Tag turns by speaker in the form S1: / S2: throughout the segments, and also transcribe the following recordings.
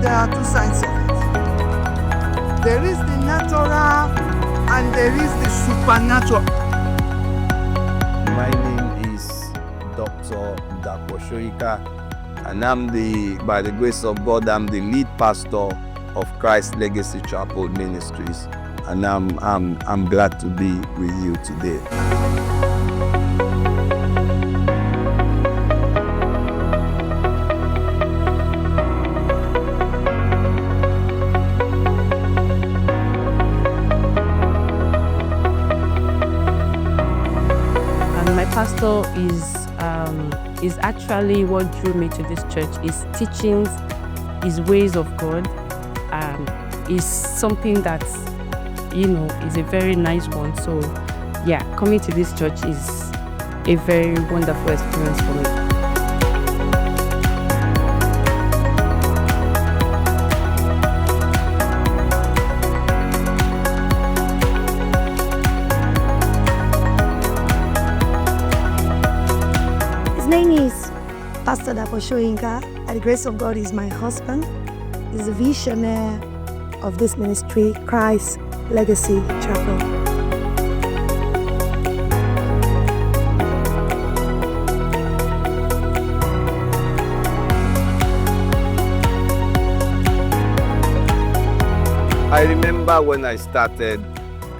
S1: there are two sides of it. There is the natural and there is the supernatural.
S2: My name is Dr. Dapo Soyinka, and by the grace of God, I'm the lead pastor of Christ Legacy Chapel Ministries, and I'm glad to be with you today.
S3: My pastor is actually what drew me to this church. His teachings, his ways of God, is something that, is a very nice one. So yeah, coming to this church is a very wonderful experience for me.
S4: His name is Pastor Dapo Soyinka. By the grace of God, he's my husband. He's the visionary of this ministry, Christ Legacy Chapel.
S2: I remember when I started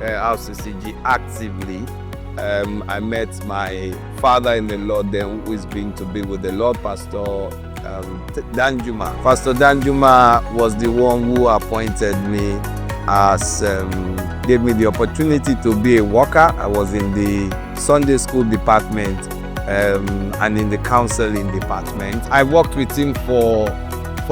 S2: RCCG actively, I met my father in the Lord then, who is going to be with the Lord, Pastor Danjuma. Pastor Danjuma was the one who appointed me as, gave me the opportunity to be a worker. I was in the Sunday school department and in the counseling department. I worked with him for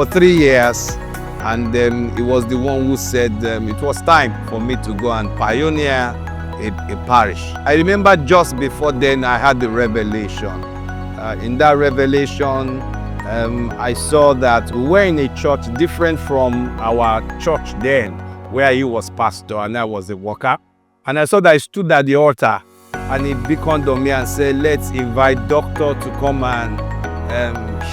S2: 3 years, and he was the one who said it was time for me to go and pioneer a parish. I remember just before then I had the revelation. In that revelation, I saw that we were in a church different from our church then, where he was pastor and I was a worker. And I saw that he stood at the altar and he beckoned on me and said, let's invite Doctor to come and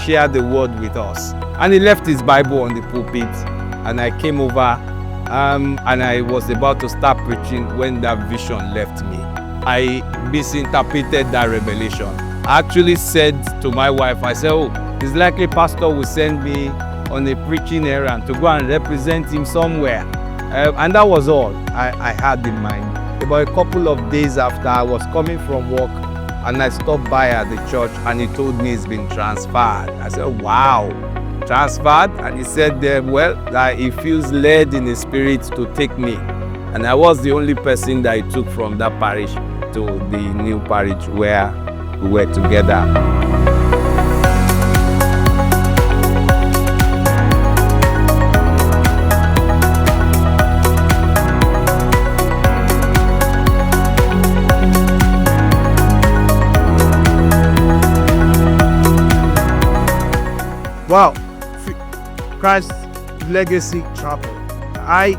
S2: share the word with us. And he left his Bible on the pulpit, and I came over and I was about to start preaching when that vision left me. I misinterpreted that revelation. I actually said to my wife, I said, oh, it's likely pastor will send me on a preaching errand to go and represent him somewhere. And that was all I had in mind. About a couple of days after, I was coming from work and I stopped by at the church and he told me he's been transferred. I said, wow. Transferred? And he said, well, that he feels led in his spirit to take me. And I was the only person that he took from that parish to the new parish where we were together.
S1: Wow, Christ Legacy Chapel. I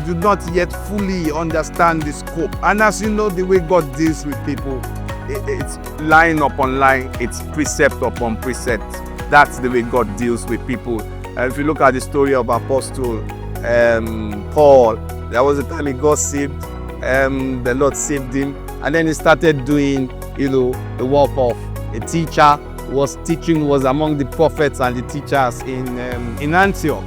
S1: do not yet fully understand the scope. And as you know, the way God deals with people, it's line upon line, it's precept upon precept. That's the way God deals with people. And if you look at the story of Apostle Paul, there was a time he got saved, the Lord saved him, and then he started doing, the work of a teacher. Was among the prophets and the teachers in Antioch.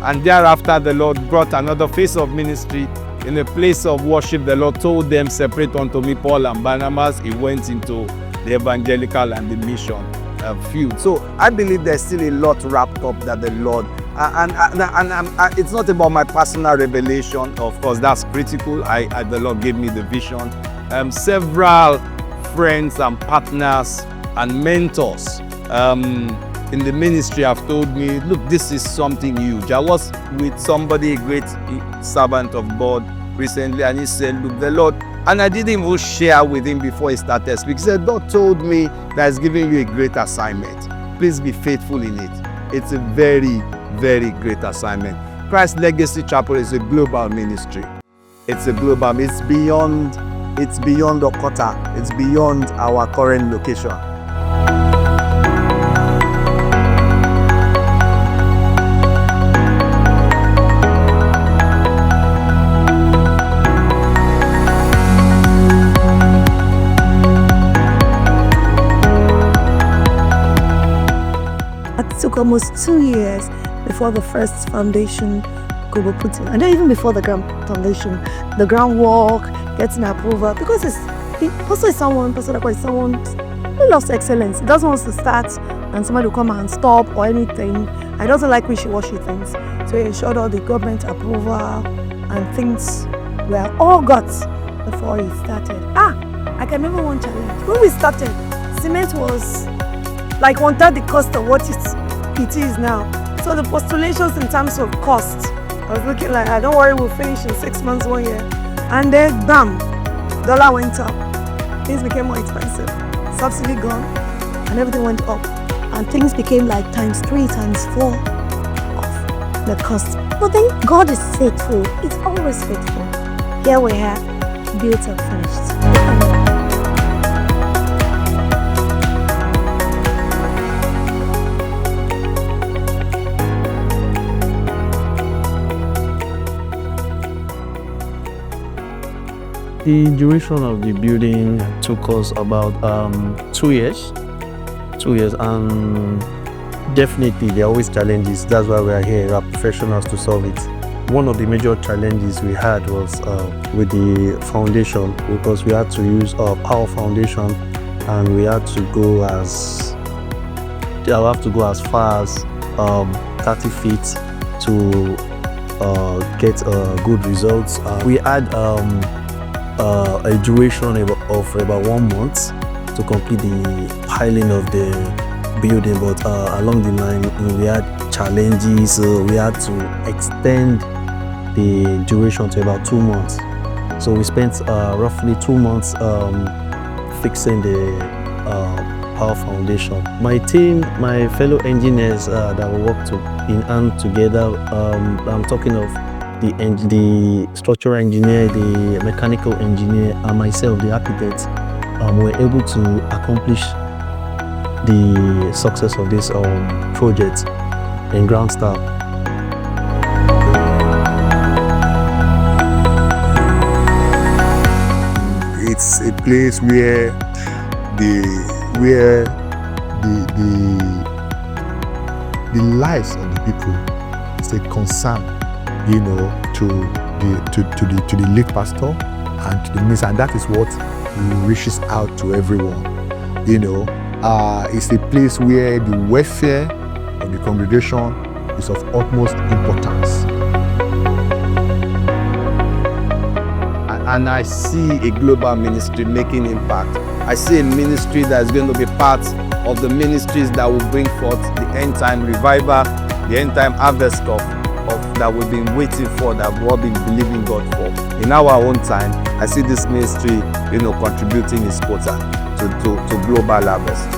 S1: And thereafter the Lord brought another phase of ministry. In a place of worship, the Lord told them, separate unto me Paul and Barnabas. He went into the evangelical and the mission field. So I believe there's still a lot wrapped up that the Lord, and it's not about my personal revelation. Of course, that's critical. The Lord gave me the vision. Several friends and partners and mentors in the ministry have told me, look, this is something huge. I was with somebody, a great servant of God recently, and he said, look, the Lord, and I didn't even share with him before he started speaking. He said, God told me that he's giving you a great assignment. Please be faithful in it. It's a very, very great assignment. Christ Legacy Chapel is a global ministry. It's beyond Okota. It's beyond our current location.
S4: It took almost 2 years before the first foundation could be put in. And then even before the foundation, the groundwork, getting approval. Because Pastor Dapo is someone who loves excellence. He doesn't want to start and somebody will come and stop or anything. I doesn't like wishy-washy things. So he ensured all the government approval and things were all got before he started. I can remember one challenge. When we started, cement was like 1/3 the cost of what it is now. So the postulations in terms of cost, I was looking like, don't worry, we'll finish in 6 months, 1 year. And then, bam, dollar went up. Things became more expensive. Subsidy gone, and everything went up. And things became like ×3, ×4 of the cost. But then God is faithful. He's always faithful. Here we are, built and finished.
S5: The duration of the building took us about 2 years. 2 years, and definitely there are always challenges. That's why we are here, we are professionals to solve it. One of the major challenges we had was with the foundation, because we had to use our foundation, and we had to go as far as 30 feet to get good results. We had a duration of about 1 month to complete the piling of the building, but along the line we had challenges. We had to extend the duration to about 2 months. So we spent roughly 2 months fixing the power foundation. My team, my fellow engineers that we worked in hand together, I'm talking of the structural engineer, the mechanical engineer, and myself, the architect, were able to accomplish the success of this project in ground staff.
S6: It's a place where the lives of the people is a concern, to the lead pastor and to the minister, and that is what reaches out to everyone. It's a place where the welfare of the congregation is of utmost importance.
S2: And I see a global ministry making impact. I see a ministry that is going to be part of the ministries that will bring forth the end time revival, the end time harvest of that we've been waiting for, that we've all been believing God for. In our own time, I see this ministry, contributing its quota to global harvest.